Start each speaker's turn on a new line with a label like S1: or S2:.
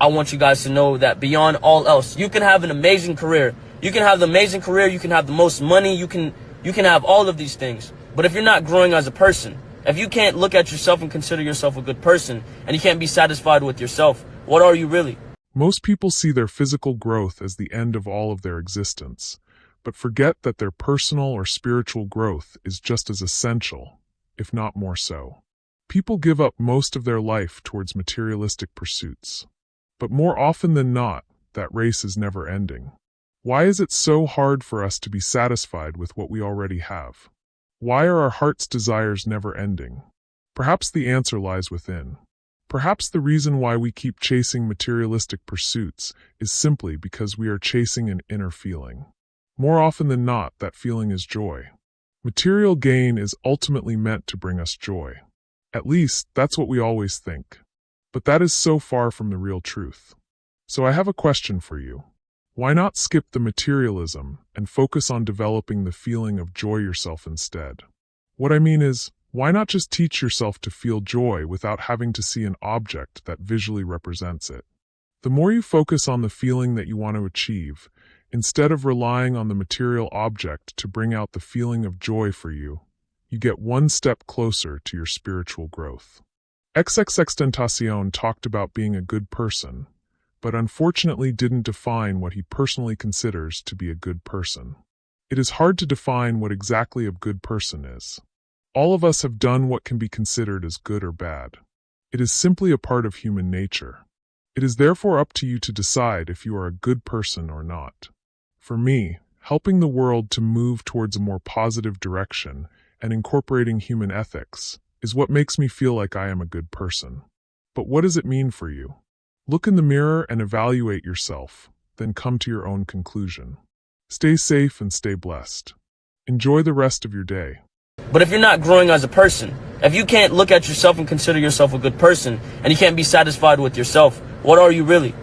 S1: I want you guys to know that beyond all else, you can have an amazing career. You can have the amazing career. You can have the most money. You can have all of these things. But if you're not growing as a person, if you can't look at yourself and consider yourself a good person, and you can't be satisfied with yourself, what are you really?
S2: Most people see their physical growth as the end of all of their existence, but forget that their personal or spiritual growth is just as essential, if not more so. People give up most of their life towards materialistic pursuits. But more often than not, that race is never ending. Why is it so hard for us to be satisfied with what we already have? Why are our heart's desires never ending? Perhaps the answer lies within. Perhaps the reason why we keep chasing materialistic pursuits is simply because we are chasing an inner feeling. More often than not, that feeling is joy. Material gain is ultimately meant to bring us joy. At least, that's what we always think. But that is so far from the real truth. So I have a question for you. Why not skip the materialism and focus on developing the feeling of joy yourself instead? What I mean is, why not just teach yourself to feel joy without having to see an object that visually represents it? The more you focus on the feeling that you want to achieve, instead of relying on the material object to bring out the feeling of joy for you, you get one step closer to your spiritual growth. XXXTentacion talked about being a good person, but unfortunately didn't define what he personally considers to be a good person. It is hard to define what exactly a good person is. All of us have done what can be considered as good or bad. It is simply a part of human nature. It is therefore up to you to decide if you are a good person or not. For me, helping the world to move towards a more positive direction and incorporating human ethics is what makes me feel like I am a good person. But what does it mean for you? Look in the mirror and evaluate yourself, then come to your own conclusion. Stay safe and stay blessed. Enjoy the rest of your day.
S1: But if you're not growing as a person, if you can't look at yourself and consider yourself a good person, and you can't be satisfied with yourself, what are you really?